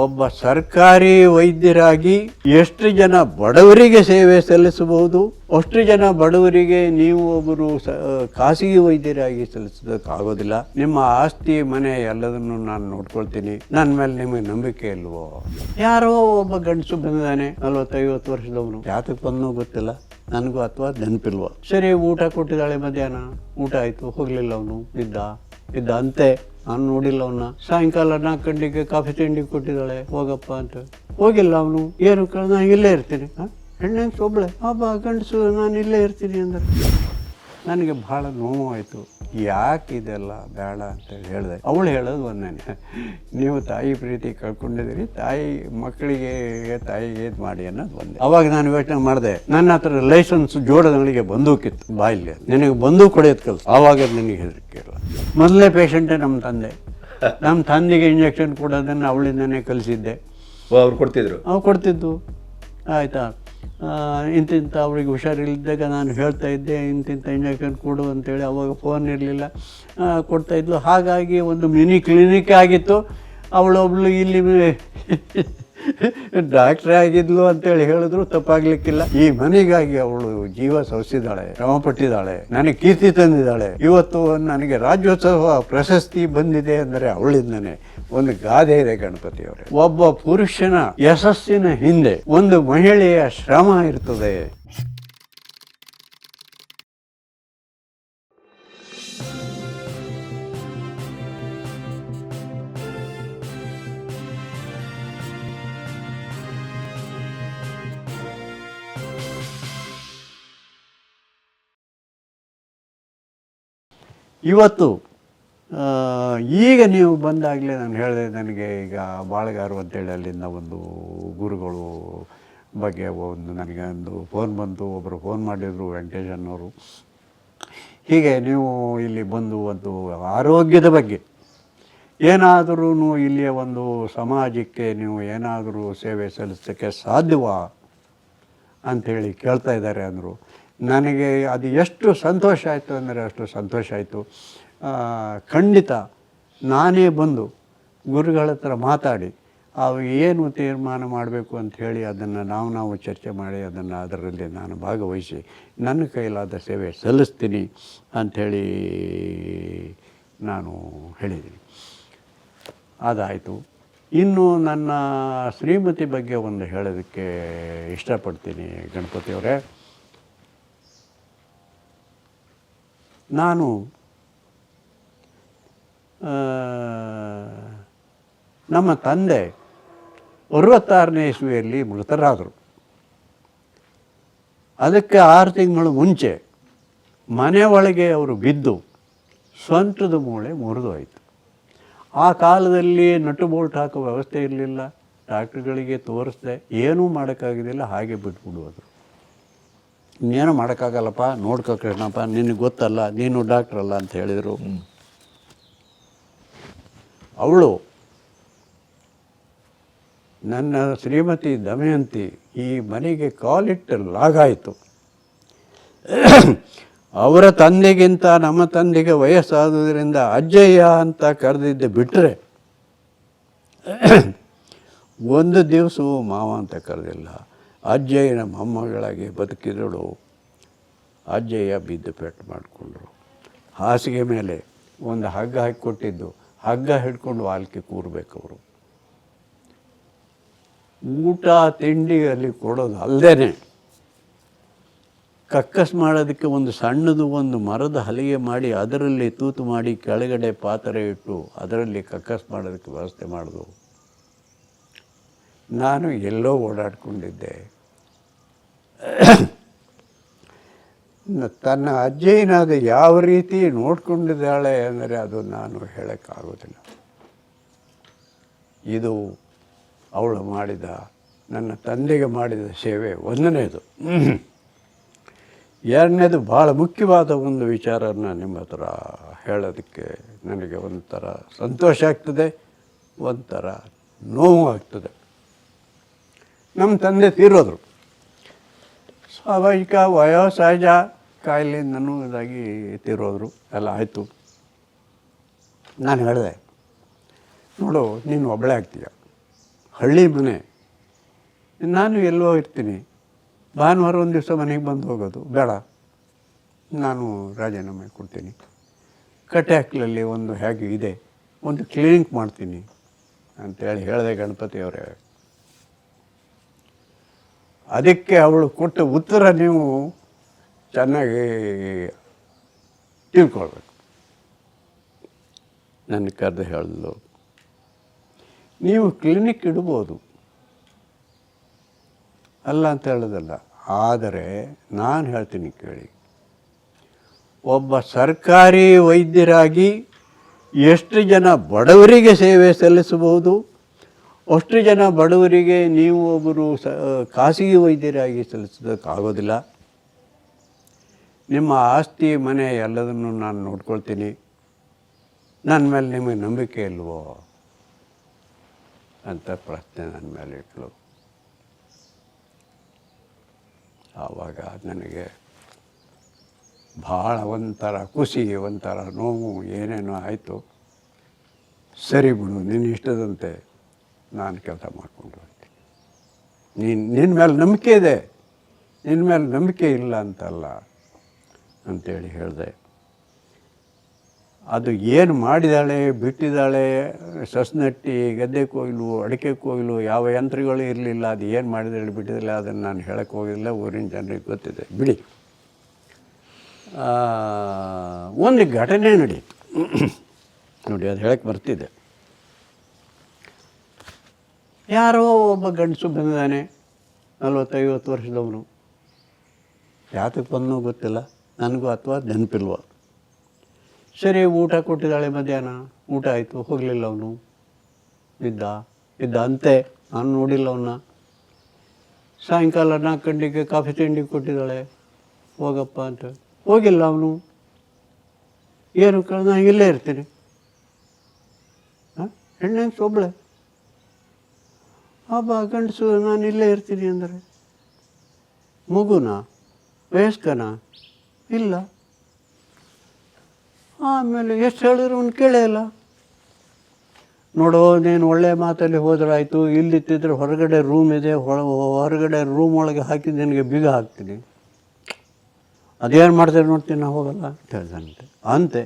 ಒಬ್ಬ ಸರ್ಕಾರಿ ವೈದ್ಯರಾಗಿ ಎಷ್ಟು ಜನ ಬಡವರಿಗೆ ಸೇವೆ ಸಲ್ಲಿಸಬಹುದು, ಅಷ್ಟು ಜನ ಬಡವರಿಗೆ ನೀವು ಒಬ್ಬರು ಖಾಸಗಿ ವೈದ್ಯರಾಗಿ ಸಲ್ಲಿಸೋದಕ್ಕಾಗೋದಿಲ್ಲ. ನಿಮ್ಮ ಆಸ್ತಿ ಮನೆ ಎಲ್ಲದನ್ನು ನಾನು ನೋಡ್ಕೊಳ್ತೀನಿ, ನನ್ನ ಮೇಲೆ ನಿಮಗೆ ನಂಬಿಕೆ ಇಲ್ವೋ? ಯಾರೋ ಒಬ್ಬ ಗಂಡಸು ಬಂದಿದ್ದಾನೆ 40-50 ವರ್ಷದವನು, ಯಾತಕ್ಕೆ ಬಂದನೋ ಗೊತ್ತಿಲ್ಲ ನನಗೂ, ಅಥವಾ ನೆನಪಿಲ್ವೋ. ಸರಿ, ಊಟ ಕೊಟ್ಟಿದ್ದಾಳೆ, ಮಧ್ಯಾಹ್ನ ಊಟ ಆಯಿತು, ಹೋಗಲಿಲ್ಲ, ಅವನು ಇದ್ದ ಅಂತೆ. ನಾನು ನೋಡಿಲ್ಲ ಅವನ್ನ. ಸಾಯಂಕಾಲ 4 ಗಂಟೆಗೆ ಕಾಫಿ ತಿಂಡಿ ಕೊಟ್ಟಿದ್ದಾಳೆ, ಹೋಗಪ್ಪ ಅಂತ. ಹೋಗಿಲ್ಲ ಅವನು. ಏನು ನಾನು ಇಲ್ಲೇ ಇರ್ತೀನಿ. ಹೆಣ್ಣಂಗೆ ಒಬ್ಬಳೆ ಒಬ್ಬ ಗಂಡಸು ನಾನು ಇಲ್ಲೇ ಇರ್ತೀನಿ ಅಂದ್ರೆ ನನಗೆ ಭಾಳ ನೋವು ಆಯಿತು. ಯಾಕೆ ಇದೆಲ್ಲ ಬೇಡ ಅಂತೇಳಿ ಹೇಳಿದೆ. ಅವಳು ಹೇಳೋದು ಒಂದೇ, ನೀವು ತಾಯಿ ಪ್ರೀತಿ ಕಳ್ಕೊಂಡಿದ್ದೀರಿ, ಮಕ್ಕಳಿಗೆ ತಾಯಿಗೆ ಇದು ಮಾಡಿ ಅನ್ನೋದು ಒಂದೇ. ಅವಾಗ ನಾನು ಯೋಚನೆ ಮಾಡಿದೆ, ನನ್ನ ಹತ್ರ ಲೈಸೆನ್ಸ್ ಜೋಡಗಳಿಗೆ ಬಂದೂಕಿತ್ತು ಬಾಯಿಲಿ, ನಿನಗೆ ಬಂದೂಕು ಹೊಡೆಯೋದು ಕಲಿತು. ಆವಾಗ ನನಗೆ ಹೆದರಿಕೆ ಇಲ್ಲ. ಮೊದಲನೇ ಪೇಷಂಟೇ ನಮ್ಮ ತಂದೆಗೆ ಇಂಜೆಕ್ಷನ್ ಕೊಡೋದನ್ನು ಅವಳಿಂದನೇ ಕಲಿಸಿದ್ದೆ. ಅವ್ರು ಕೊಡ್ತಿದ್ದು. ಆಯಿತಾ, ಇಂತಿಂಥ ಅವ್ರಿಗೆ ಹುಷಾರಿಲ್ಲದಾಗ ನಾನು ಹೇಳ್ತಾ ಇದ್ದೆ, ಇಂತಿಂಥ ಇಂಜೆಕ್ಷನ್ ಕೊಡು ಅಂತೇಳಿ. ಅವಾಗ ಫೋನ್ ಇರಲಿಲ್ಲ, ಕೊಡ್ತಾಯಿದ್ಲು. ಹಾಗಾಗಿ ಒಂದು ಮಿನಿ ಕ್ಲಿನಿಕ್ ಆಗಿತ್ತು. ಅವಳೊಬ್ಳು ಇಲ್ಲಿ ಡಾಕ್ಟ್ರೇ ಆಗಿದ್ಲು ಅಂತೇಳಿ ಹೇಳಿದ್ರು ತಪ್ಪಾಗ್ಲಿಕ್ಕಿಲ್ಲ. ಈ ಮನೆಗಾಗಿ ಅವಳು ಜೀವ ಸವಿಸಿದ್ದಾಳೆ, ಶ್ರಮಪಟ್ಟಿದ್ದಾಳೆ, ನನಗೆ ಕೀರ್ತಿ ತಂದಿದ್ದಾಳೆ. ಇವತ್ತು ನನಗೆ ರಾಜ್ಯೋತ್ಸವ ಪ್ರಶಸ್ತಿ ಬಂದಿದೆ ಅಂದರೆ ಅವಳಿಂದನೇ. ಒಂದು ಗಾದೆ ಇದೆ ಗಣಪತಿಯವರೇ, ಒಬ್ಬ ಪುರುಷನ ಯಶಸ್ಸಿನ ಹಿಂದೆ ಒಂದು ಮಹಿಳೆಯ ಶ್ರಮ ಇರ್ತದೆ. ಇವತ್ತು ಈಗ ನೀವು ಬಂದಾಗಲೇ ನಾನು ಹೇಳಿದೆ, ನನಗೆ ಈಗ ಬಾಳಗಾರು ಅಂತೇಳಿ ಅಲ್ಲಿಂದ ಒಂದು ಗುರುಗಳು ಬಗ್ಗೆ ನನಗೆ ಒಂದು ಫೋನ್ ಬಂತು. ಒಬ್ಬರು ಫೋನ್ ಮಾಡಿದರು, ವೆಂಕಟೇಶ್ ಅನ್ನೋರು. ಹೀಗೆ ನೀವು ಇಲ್ಲಿ ಬಂದು ಒಂದು ಆರೋಗ್ಯದ ಬಗ್ಗೆ ಏನಾದರೂ ಇಲ್ಲಿಯ ಒಂದು ಸಮಾಜಕ್ಕೆ ನೀವು ಏನಾದರೂ ಸೇವೆ ಸಲ್ಲಿಸೋಕ್ಕೆ ಸಾಧ್ಯವಾ ಅಂಥೇಳಿ ಕೇಳ್ತಾ ಇದ್ದಾರೆ ಅಂದರು. ನನಗೆ ಅದು ಎಷ್ಟು ಸಂತೋಷ ಆಯಿತು ಅಂದರೆ ಅಷ್ಟು ಸಂತೋಷ ಆಯಿತು. ಖಂಡಿತ ನಾನೇ ಬಂದು ಗುರುಗಳ ಹತ್ರ ಮಾತಾಡಿ ಏನು ತೀರ್ಮಾನ ಮಾಡಬೇಕು ಅಂಥೇಳಿ ಅದನ್ನು ನಾವು ಚರ್ಚೆ ಮಾಡಿ ಅದರಲ್ಲಿ ನಾನು ಭಾಗವಹಿಸಿ ನನ್ನ ಕೈಲಾದ ಸೇವೆ ಸಲ್ಲಿಸ್ತೀನಿ ಅಂಥೇಳಿ ನಾನು ಹೇಳಿದ್ದೀನಿ. ಅದಾಯಿತು. ಇನ್ನು ನನ್ನ ಶ್ರೀಮತಿ ಬಗ್ಗೆ ಒಂದು ಹೇಳೋದಕ್ಕೆ ಇಷ್ಟಪಡ್ತೀನಿ ಗಣಪತಿಯವರೇ. ನಾನು ನಮ್ಮ ತಂದೆ 66ನೇ ಇಸ್ವಿಯಲ್ಲಿ ಮೃತರಾದರು. ಅದಕ್ಕೆ 6 ತಿಂಗಳು ಮುಂಚೆ ಮನೆ ಒಳಗೆ ಅವರು ಬಿದ್ದು ಸೊಂಟದ ಮೂಳೆ ಮುರಿದು ಹೋಯಿತು. ಆ ಕಾಲದಲ್ಲಿ ನಟು ಬೋಲ್ಟ್ ಹಾಕೋ ವ್ಯವಸ್ಥೆ ಇರಲಿಲ್ಲ. ಡಾಕ್ಟ್ರುಗಳಿಗೆ ತೋರಿಸ್ದೆ, ಏನೂ ಮಾಡೋಕ್ಕಾಗೋದಿಲ್ಲ, ಹಾಗೆ ಬಿಟ್ಬಿಡೋದು. ಇನ್ನೇನು ಮಾಡೋಕ್ಕಾಗಲ್ಲಪ್ಪ, ನೋಡ್ಕೋ ಕೃಷ್ಣಪ್ಪ, ನಿನಗೆ ಗೊತ್ತಲ್ಲ, ನೀನು ಡಾಕ್ಟ್ರಲ್ಲ ಅಂತ ಹೇಳಿದರು. ಅವಳು ನನ್ನ ಶ್ರೀಮತಿ ದಮಯಂತಿ ಈ ಮನೆಗೆ ಕಾಲಿಟ್ಟು ಲಾಗಾಯಿತು. ಅವರ ತಂದೆಗಿಂತ ನಮ್ಮ ತಂದೆಗೆ ವಯಸ್ಸಾದುದರಿಂದ ಅಜ್ಜಯ್ಯ ಅಂತ ಕರೆದಿದ್ದೆ ಬಿಟ್ಟರೆ ಒಂದು ದಿವಸವೂ ಮಾವ ಅಂತ ಕರೆದಿಲ್ಲ. ಅಜ್ಜಯ್ಯನ ಮೊಮ್ಮಗಳಾಗಿ ಬದುಕಿದಳು. ಅಜ್ಜಯ್ಯ ಬಿದ್ದು ಪೆಟ್ಟು ಮಾಡಿಕೊಂಡ್ರು. ಹಾಸಿಗೆ ಮೇಲೆ ಒಂದು ಹಗ್ಗ ಹಾಕಿಕೊಟ್ಟಿದ್ದು, ಹಗ್ಗ ಹಿಡ್ಕೊಂಡು ವಾಲ್ಕೆ ಕೂರಬೇಕು ಅವರು. ಊಟ ತಿಂಡಿ ಅಲ್ಲಿ ಕೊಡೋದು ಅಲ್ಲದೇ ಕಕ್ಕಸ್ ಮಾಡೋದಕ್ಕೆ ಒಂದು ಸಣ್ಣದು ಒಂದು ಮರದ ಹಲಿಗೆ ಮಾಡಿ ಅದರಲ್ಲಿ ತೂತು ಮಾಡಿ ಕೆಳಗಡೆ ಪಾತ್ರೆ ಇಟ್ಟು ಅದರಲ್ಲಿ ಕಕ್ಕಸ್ ಮಾಡೋದಕ್ಕೆ ವ್ಯವಸ್ಥೆ ಮಾಡೋದು. ನಾನು ಎಲ್ಲೋ ಓಡಾಡ್ಕೊಂಡಿದ್ದೆ. ತನ್ನ ಅಜ್ಜಯ್ಯನಾದ ಯಾವ ರೀತಿ ನೋಡ್ಕೊಂಡಿದ್ದಾಳೆ ಅಂದರೆ ಅದು ನಾನು ಹೇಳೋಕ್ಕಾಗೋದಿಲ್ಲ. ಇದು ಅವಳು ಮಾಡಿದ, ನನ್ನ ತಂದೆಗೆ ಮಾಡಿದ ಸೇವೆ ಒಂದನೇದು. ಎರಡನೇದು ಭಾಳ ಮುಖ್ಯವಾದ ಒಂದು ವಿಚಾರನ ನಿಮ್ಮ ಹತ್ರ ಹೇಳೋದಕ್ಕೆ ನನಗೆ ಒಂಥರ ಸಂತೋಷ ಆಗ್ತದೆ, ಒಂಥರ ನೋವು ಆಗ್ತದೆ. ನಮ್ಮ ತಂದೆ ತೀರೋದ್ರು. ಸ್ವಾಭಾವಿಕ ವಯೋಸಹಜ ಕಾಯಿಲೆಯಿಂದನೂ ಇದಾಗಿ ತೀರೋದ್ರು. ಎಲ್ಲ ಆಯಿತು. ನಾನು ಹೇಳಿದೆ, ನೋಡು, ನೀನು ಒಬ್ಬಳೇ ಆಗ್ತೀಯ, ಹಳ್ಳಿ ಮನೆ, ನಾನು ಎಲ್ಲೋ ಇರ್ತೀನಿ, ಭಾನುವಾರ ಒಂದು ದಿವಸ ಮನೆಗೆ ಬಂದು ಹೋಗೋದು ಬೇಡ, ನಾನು ರಾಜೀನಾಮೆ ಕೊಡ್ತೀನಿ, ಕಟ್ಯಾಕ್ಲಲ್ಲಿ ಒಂದು ಹೇಗೆ ಇದೆ ಒಂದು ಕ್ಲಿನಿಕ್ ಮಾಡ್ತೀನಿ ಅಂತೇಳಿ ಹೇಳಿದೆ ಗಣಪತಿಯವರೇ. ಅದಕ್ಕೆ ಅವಳು ಕೊಟ್ಟ ಉತ್ತರ ನೀವು ಚೆನ್ನಾಗಿ ತಿಳ್ಕೊಳ್ಬೇಕು. ನನ್ನ ಕರೆದು ಹೇಳಿದ್ಲು, ನೀವು ಕ್ಲಿನಿಕ್ ಇಡ್ಬೋದು, ಅಲ್ಲ ಅಂತ ಹೇಳೋದಲ್ಲ, ಆದರೆ ನಾನು ಹೇಳ್ತೀನಿ ಕೇಳಿ, ಒಬ್ಬ ಸರ್ಕಾರಿ ವೈದ್ಯರಾಗಿ ಎಷ್ಟು ಜನ ಬಡವರಿಗೆ ಸೇವೆ ಸಲ್ಲಿಸಬಹುದು, ಅಷ್ಟು ಜನ ಬಡವರಿಗೆ ನೀವು ಒಬ್ಬರು ಖಾಸಗಿ ವೈದ್ಯರಾಗಿ ಸಲ್ಲಿಸೋದಕ್ಕಾಗೋದಿಲ್ಲ. ನಿಮ್ಮ ಆಸ್ತಿ ಮನೆ ಎಲ್ಲದನ್ನು ನಾನು ನೋಡ್ಕೊಳ್ತೀನಿ, ನನ್ನ ಮೇಲೆ ನಿಮಗೆ ನಂಬಿಕೆ ಇಲ್ವೋ ಅಂತ ಪ್ರಶ್ನೆ ನನ್ನ ಮೇಲೆ ಇಟ್ಲು. ಆವಾಗ ನನಗೆ ಭಾಳ ಒಂಥರ ಖುಷಿ, ಒಂಥರ ನೋವು, ಏನೇನೋ ಆಯಿತು. ಸರಿ ಬಿಡು, ನಿನ್ನ ಇಷ್ಟದಂತೆ ನಾನು ಕೆಲಸ ಮಾಡ್ಕೊಂಡು ಹೋಗ್ತೀನಿ, ನಿನ್ನ ಮೇಲೆ ನಂಬಿಕೆ ಇದೆ, ನಿನ್ನ ಮೇಲೆ ನಂಬಿಕೆ ಇಲ್ಲ ಅಂತಲ್ಲ ಅಂಥೇಳಿ ಹೇಳಿದೆ. ಅದು ಏನು ಮಾಡಿದಾಳೆ ಬಿಟ್ಟಿದ್ದಾಳೆ, ಸಸ್ನಟ್ಟಿ, ಗದ್ದೆ ಕೊಯ್ಲು, ಅಡಿಕೆ ಕೊಯ್ಲು, ಯಾವ ಯಂತ್ರಗಳು ಇರಲಿಲ್ಲ, ಅದು ಏನು ಮಾಡಿದಾಳೆ ಬಿಟ್ಟಿದ್ದಾಳೆ ಅದನ್ನು ನಾನು ಹೇಳಕ್ಕೆ ಹೋಗಿಲ್ಲ, ಊರಿನ ಜನರಿಗೆ ಗೊತ್ತಿದೆ ಬಿಡಿ. ಒಂದು ಘಟನೆ ನಡೀತು ನೋಡಿ, ಅದು ಹೇಳಕ್ಕೆ ಬರ್ತಿದೆ. ಯಾರೋ ಒಬ್ಬ ಗಂಡಸು ಬಂದಿದ್ದಾನೆ, 40-50 ವರ್ಷದವನು, ಯಾತಕ್ಕೆ ಬಂದನೋ ಗೊತ್ತಿಲ್ಲ ನನಗೂ ಅಥವಾ ನೆನಪಿಲ್ವ. ಸರಿ, ಊಟ ಕೊಟ್ಟಿದ್ದಾಳೆ, ಮಧ್ಯಾಹ್ನ ಊಟ ಆಯಿತು, ಹೋಗಲಿಲ್ಲ ಅವನು, ಇದ್ದ ಅಂತೆ, ನಾನು ನೋಡಿಲ್ಲ ಅವನ್ನ. ಸಾಯಂಕಾಲ 4 ಗಂಟೆಗೆ ಕಾಫಿ ತಿಂಡಿ ಕೊಟ್ಟಿದ್ದಾಳೆ, ಹೋಗಪ್ಪ ಅಂತ, ಹೋಗಿಲ್ಲ ಅವನು. ಏನು ನಾನು ಇಲ್ಲೇ ಇರ್ತೀನಿ, ಹೆಣ್ಣೆ ಒಬ್ಬಳೆ, ಹಬ್ಬ ಗಂಡಸು ನಾನು ಇಲ್ಲೇ ಇರ್ತೀನಿ ಅಂದರೆ, ಮಗುನ ವಯಸ್ಕನ ಇಲ್ಲ. ಆಮೇಲೆ ಎಷ್ಟು ಹೇಳಿದ್ರು ಅವ್ನು ಕೇಳೇ ಇಲ್ಲ. ನೋಡೋ, ನೀನು ಒಳ್ಳೆಯ ಮಾತಲ್ಲಿ ಹೋದ್ರಾಯ್ತು, ಇಲ್ಲಿತ್ತಿದ್ರೆ ಹೊರಗಡೆ ರೂಮ್ ಇದೆ, ಹೊರಗಡೆ ರೂಮ್ ಒಳಗೆ ಹಾಕಿ ನಿನಗೆ ಬೀಗ ಹಾಕ್ತೀನಿ, ಅದೇನು ಮಾಡ್ತಾರೆ ನೋಡ್ತೀನಿ, ನಾ ಹೋಗಲ್ಲ ಅಂತ ಹೇಳ್ದಂತೆ. ಅಂತೆ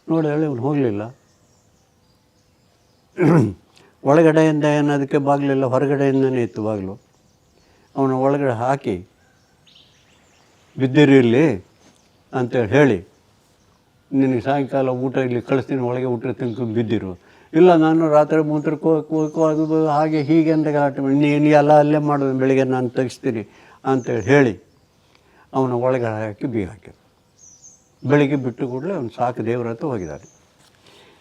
ನೋಡಿ ಹೇಳಿ, ಅವನು ಹೋಗಲಿಲ್ಲ. ಒಳಗಡೆಯಿಂದ ಏನದಕ್ಕೆ ಬಾಗಿಲಿಲ್ಲ, ಹೊರಗಡೆಯಿಂದನೇ ಇತ್ತು ಬಾಗಿಲು. ಅವನು ಒಳಗಡೆ ಹಾಕಿ ಬಿದ್ದಿರಲಿ ಅಂತೇಳಿ ಹೇಳಿ, ನಿನಗೆ ಸಾಯಂಕಾಲ ಊಟ ಇಲ್ಲಿ ಕಳಿಸ್ತೀನಿ, ಒಳಗೆ ಊಟ ತಿನ್ಕೊಂಡು ಬಿದ್ದಿರು. ಇಲ್ಲ, ನಾನು ರಾತ್ರಿ ಮೂತ್ರಕ್ಕೆ ಹೋಗೋ ಅದು ಹಾಗೆ ಹೀಗೆ ಅಂತ ಗಲಾಟೆ ಮಾಡಿ, ನೀನು ಎಲ್ಲ ಅಲ್ಲೇ ಮಾಡೋದು, ಬೆಳಿಗ್ಗೆ ನಾನು ತೆಗಿಸ್ತೀನಿ ಅಂತೇಳಿ ಹೇಳಿ ಅವನ ಒಳಗಡೆ ಹಾಕಿ ಬೀಗ ಹಾಕಿದ. ಬೆಳಿಗ್ಗೆ ಬಿಟ್ಟು ಕೂಡಲೇ ಅವನು ಸಾಕು ದೇವ್ರ ಹತ್ರ ಹೋಗಿದ್ದಾನೆ.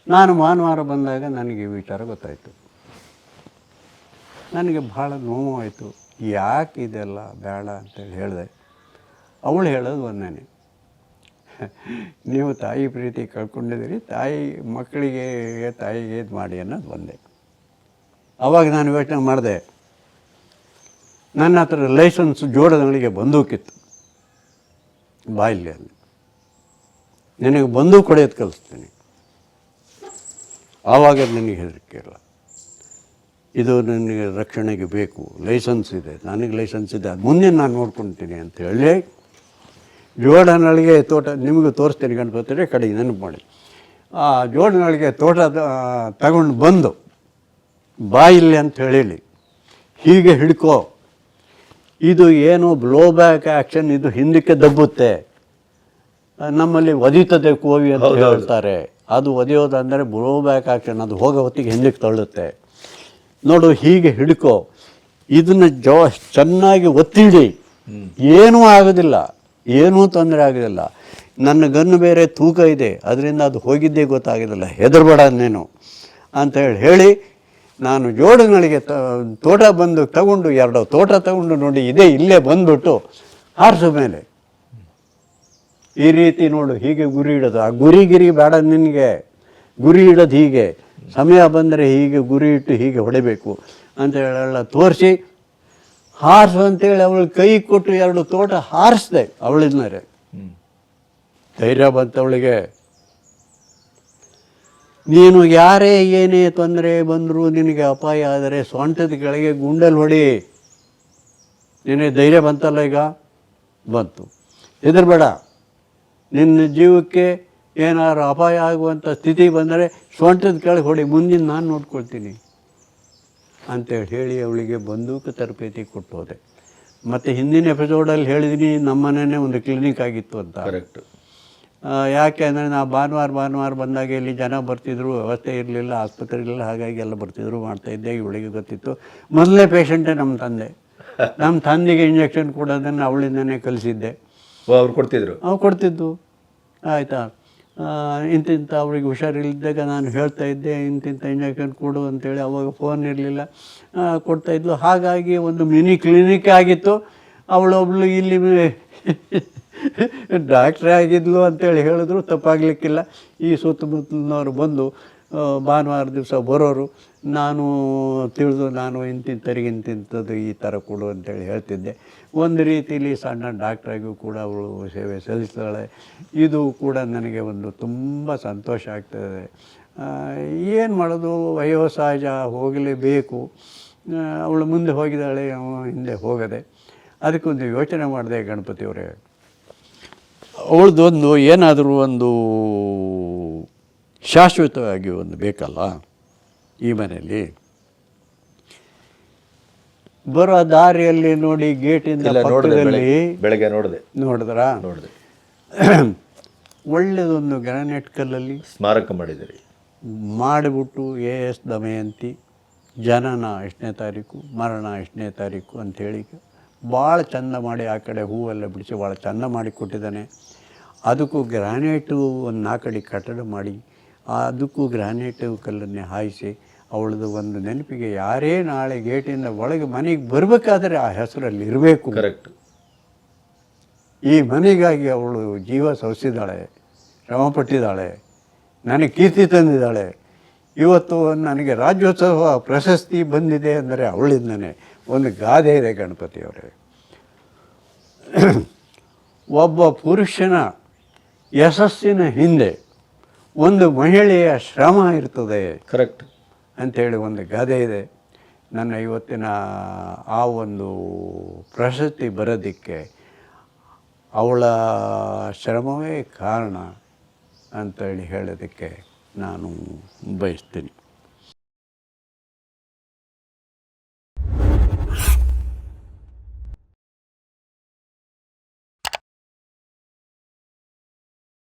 ನಾನು ಭಾನುವಾರ ಬಂದಾಗ ನನಗೆ ಈ ವಿಚಾರ ಗೊತ್ತಾಯಿತು. ನನಗೆ ಭಾಳ ನೋವಾಯಿತು. ಯಾಕೆ ಇದೆಲ್ಲ ಬೇಡ ಅಂತೇಳಿ ಹೇಳಿದೆ. ಅವಳು ಹೇಳೋದು ಒಂದೇ, ನೀವು ತಾಯಿ ಪ್ರೀತಿ ಕಳ್ಕೊಂಡಿದ್ದೀರಿ, ಮಕ್ಕಳಿಗೆ ತಾಯಿಗೆ ಇದು ಮಾಡಿ ಅನ್ನೋದು ಒಂದೇ. ಆವಾಗ ನಾನು ಯೋಚನೆ ಮಾಡಿದೆ, ನನ್ನ ಹತ್ರ ಲೈಸೆನ್ಸ್ ಜೋಡದಗಳಿಗೆ ಬಂದೂಕಿತ್ತು ಬಾಯಿಲಿ, ನಿನಗೆ ಬಂದೂಕು ಹೊಡೆಯೋದು ಕಲಿಸ್ತೀನಿ. ಆವಾಗ ನನಗೆ ಹೆದರಿಕೆ ಇಲ್ಲ, ಇದು ನನಗೆ ರಕ್ಷಣೆಗೆ ಬೇಕು, ಲೈಸೆನ್ಸ್ ಇದೆ, ನನಗೆ ಲೈಸೆನ್ಸ್ ಇದೆ, ಅದು ಮುಂದೆ ನಾನು ನೋಡ್ಕೊಳ್ತೀನಿ ಅಂತೇಳಿ ಜೋಡನಳಿಗೆ ತೋಟ ನಿಮಗೂ ತೋರಿಸ್ತೀನಿ ಗಣಪತಿ ಕಡೆಗೆ ನೆನಪು ಮಾಡಿ. ಆ ಜೋಡನಳಿಗೆ ತೋಟ ತಗೊಂಡು ಬಂದು ಬಾಯಿಲ್ಲಿ ಅಂತ ಹೇಳಿ ಹೀಗೆ ಹಿಡ್ಕೋ, ಇದು ಏನು ಬ್ಲೋ ಬ್ಯಾಕ್ ಆ್ಯಕ್ಷನ್, ಇದು ಹಿಂದಕ್ಕೆ ದಬ್ಬುತ್ತೆ, ನಮ್ಮಲ್ಲಿ ಒದೀತದೆ ಕೋವಿ ಅಂತ ಹೇಳ್ತಾರೆ. ಅದು ಒದೆಯೋದಂದರೆ ಬ್ಲೋ ಬ್ಯಾಕ್ ಆ್ಯಕ್ಷನ್, ಅದು ಹೋಗೋ ಹೊತ್ತಿಗೆ ಹಿಂದಕ್ಕೆ ತಳ್ಳುತ್ತೆ. ನೋಡು, ಹೀಗೆ ಹಿಡ್ಕೋ, ಇದನ್ನು ಚೆನ್ನಾಗಿ ಒತ್ತಿಡಿ, ಏನೂ ಆಗೋದಿಲ್ಲ, ಏನೂ ತೊಂದರೆ ಆಗೋದಿಲ್ಲ. ನನ್ನ ಗನ್ನು ಬೇರೆ ತೂಕ ಇದೆ, ಅದರಿಂದ ಅದು ಹೋಗಿದ್ದೇ ಗೊತ್ತಾಗೋದಿಲ್ಲ, ಹೆದರ್ಬೇಡ ನೀನು ಅಂತ ಹೇಳಿ ನಾನು ಜೋಡಗಳಿಗೆ ತೋಟ ಬಂದು ತಗೊಂಡು 2 ತೋಟ ತಗೊಂಡು ನೋಡಿ ಇದೇ ಇಲ್ಲೇ ಬಂದುಬಿಟ್ಟು ಹಾರಿಸೋ ಮೇಲೆ ಈ ರೀತಿ ನೋಡು, ಹೀಗೆ ಗುರಿ ಇಡೋದು. ಆ ಗುರಿ ಬೇಡ ನಿನಗೆ, ಗುರಿ ಇಡೋದು ಹೀಗೆ, ಸಮಯ ಬಂದರೆ ಹೀಗೆ ಗುರಿ ಇಟ್ಟು ಹೀಗೆ ಹೊಡಿಬೇಕು ಅಂತೇಳೆಲ್ಲ ತೋರಿಸಿ ಹಾರಿಸು ಅಂತೇಳಿ ಅವಳು ಕೈ ಕೊಟ್ಟು 2 ತೋಟ ಹಾರಿಸ್ದೆ. ಅವಳಿದ್ದರೆ ಧೈರ್ಯ ಬಂತವಳಿಗೆ. ನೀನು ಯಾರೇ ಏನೇ ತೊಂದರೆ ಬಂದರೂ ನಿನಗೆ ಅಪಾಯ ಆದರೆ ಸೊಂಟದ ಕೆಳಗೆ ಗುಂಡಲ್ಲಿ ಹೊಡಿ. ನಿನಗೆ ಧೈರ್ಯ ಬಂತಲ್ಲ, ಈಗ ಬಂತು, ಹೆದರಬೇಡ. ನಿನ್ನ ಜೀವಕ್ಕೆ ಏನಾದ್ರು ಅಪಾಯ ಆಗುವಂಥ ಸ್ಥಿತಿ ಬಂದರೆ ಸೊಂಟದ ಕೆಳಗೆ ಹೊಡಿ, ಮುಂದಿನ ನಾನು ನೋಡ್ಕೊಳ್ತೀನಿ ಅಂತೇಳಿ ಹೇಳಿ ಅವಳಿಗೆ ಬಂದೂಕು ತರಬೇತಿ ಕೊಟ್ಟು ಹೋದೆ. ಮತ್ತು ಹಿಂದಿನ ಎಪಿಸೋಡಲ್ಲಿ ಹೇಳಿದ್ದೀನಿ, ನಮ್ಮನೇ ಒಂದು ಕ್ಲಿನಿಕ್ ಆಗಿತ್ತು ಅಂತ. ಕರೆಕ್ಟ್. ಯಾಕೆ ಅಂದರೆ ನಾವು ಭಾನುವಾರ ಬಂದಾಗ ಇಲ್ಲಿ ಜನ ಬರ್ತಿದ್ರು, ವ್ಯವಸ್ಥೆ ಇರಲಿಲ್ಲ, ಆಸ್ಪತ್ರೆ ಇರಲಿಲ್ಲ, ಹಾಗಾಗಿ ಎಲ್ಲ ಬರ್ತಿದ್ರು, ಮಾಡ್ತಾಯಿದ್ದೆ. ಇವಳಿಗೆ ಗೊತ್ತಿತ್ತು. ಮೊದಲನೇ ಪೇಷಂಟೇ ನಮ್ಮ ತಂದೆ. ನಮ್ಮ ತಂದೆಗೆ ಇಂಜೆಕ್ಷನ್ ಕೊಡೋದನ್ನು ಅವಳಿಂದನೇ ಕಲಿಸಿದ್ದೆ. ಅವ್ರು ಕೊಡ್ತಿದ್ರು? ಅವ್ರು ಕೊಡ್ತಿದ್ದು. ಆಯಿತಾ, ಇಂತಿಂಥ ಅವ್ರಿಗೆ ಹುಷಾರಿಲ್ಲದಾಗ ನಾನು ಹೇಳ್ತಾಯಿದ್ದೆ, ಇಂತಿಂಥ ಇಂಜೆಕ್ಷನ್ ಕೊಡು ಅಂತೇಳಿ. ಅವಾಗ ಫೋನ್ ಇರಲಿಲ್ಲ, ಕೊಡ್ತಾಯಿದ್ಲು. ಹಾಗಾಗಿ ಒಂದು ಮಿನಿ ಕ್ಲಿನಿಕ್ ಆಗಿತ್ತು. ಅವಳೊಬ್ಳು ಇಲ್ಲಿ ಡಾಕ್ಟ್ರೇ ಆಗಿದ್ಲು ಅಂತೇಳಿ ಹೇಳಿದ್ರು ತಪ್ಪಾಗಲಿಕ್ಕಿಲ್ಲ. ಈ ಸುತ್ತಮುತ್ತಲಿನವರು ಬಂದು ಭಾನುವಾರ ದಿವಸ ಬರೋರು, ನಾನು ತಿಳಿದು ನಾನು ಇಂತಿಂಥರಿಗೆ ಇಂತಿಂಥದ್ದು ಈ ಥರ ಕೊಡು ಅಂತೇಳಿ ಹೇಳ್ತಿದ್ದೆ. ಒಂದು ರೀತಿಯಲ್ಲಿ ಸಣ್ಣ ಡಾಕ್ಟ್ರಾಗಿಯೂ ಕೂಡ ಅವಳು ಸೇವೆ ಸಲ್ಲಿಸ್ತಾಳೆ. ಇದು ಕೂಡ ನನಗೆ ಒಂದು ತುಂಬ ಸಂತೋಷ ಆಗ್ತದೆ. ಏನು ಮಾಡೋದು, ವಯೋಸಹಜ, ಹೋಗಲೇಬೇಕು. ಅವಳು ಮುಂದೆ ಹೋಗಿದ್ದಾಳೆ, ಹಿಂದೆ ಹೋಗದೆ. ಅದಕ್ಕೊಂದು ಯೋಚನೆ ಮಾಡಿದೆ ಗಣಪತಿಯವರೇ, ಅವಳದೊಂದು ಏನಾದರೂ ಒಂದು ಶಾಶ್ವತವಾಗಿ ಒಂದು ಬೇಕಲ್ಲ ಈ ಮನೆಯಲ್ಲಿ. ಬರೋ ದಾರಿಯಲ್ಲಿ ನೋಡಿ, ಗೇಟಿಂದ ಪಕ್ಕದಲ್ಲಿ ಬೆಳಗ್ಗೆ ನೋಡಿದ್ರ ಒಳ್ಳೆಯದೊಂದು ಗ್ರಾನೈಟ್ ಕಲ್ಲಲ್ಲಿ ಸ್ಮಾರಕ ಮಾಡಿಬಿಟ್ಟು AS ದಮಯಂತಿ ಜನನ ಎಷ್ಟನೇ ತಾರೀಕು, ಮರಣ ಎಷ್ಟನೇ ತಾರೀಕು ಅಂಥೇಳಿ ಭಾಳ ಚೆಂದ ಮಾಡಿ, ಆ ಕಡೆ ಹೂವೆಲ್ಲ ಬಿಡಿಸಿ ಭಾಳ ಚೆಂದ ಮಾಡಿ ಕೊಟ್ಟಿದ್ದಾನೆ. ಅದಕ್ಕೂ ಗ್ರಾನೈಟು ಒಂದು 4 ಅಡಿ ಕಟ್ಟಡ ಮಾಡಿ, ಅದಕ್ಕೂ ಗ್ರಾನೈಟು ಕಲ್ಲನ್ನೇ ಹಾಯಿಸಿ, ಅವಳದು ಒಂದು ನೆನಪಿಗೆ ಯಾರೇ ನಾಳೆ ಗೇಟಿಂದ ಒಳಗೆ ಮನೆಗೆ ಬರಬೇಕಾದ್ರೆ ಆ ಹೆಸರಲ್ಲಿ ಇರಬೇಕು. ಕರೆಕ್ಟ್. ಈ ಮನೆಗಾಗಿ ಅವಳು ಜೀವ ಸವಿಸಿದ್ದಾಳೆ, ಶ್ರಮಪಟ್ಟಿದ್ದಾಳೆ, ನನಗೆ ಕೀರ್ತಿ ತಂದಿದ್ದಾಳೆ. ಇವತ್ತು ನನಗೆ ರಾಜ್ಯೋತ್ಸವ ಪ್ರಶಸ್ತಿ ಬಂದಿದೆ ಅಂದರೆ ಅವಳಿಂದನೇ. ಒಂದು ಗಾದೆ ಇದೆ ಗಣಪತಿಯವರೇ, ಒಬ್ಬ ಪುರುಷನ ಯಶಸ್ಸಿನ ಹಿಂದೆ ಒಂದು ಮಹಿಳೆಯ ಶ್ರಮ ಇರ್ತದೆ. ಕರೆಕ್ಟ್ ಅಂಥೇಳಿ ಒಂದು ಗಾದೆ ಇದೆ. ನನ್ನ ಇವತ್ತಿನ ಆ ಒಂದು ಪ್ರಶಸ್ತಿ ಬರೋದಕ್ಕೆ ಅವಳ ಶ್ರಮವೇ ಕಾರಣ ಅಂತೇಳಿ ಹೇಳೋದಕ್ಕೆ ನಾನು ಬಯಸ್ತೀನಿ.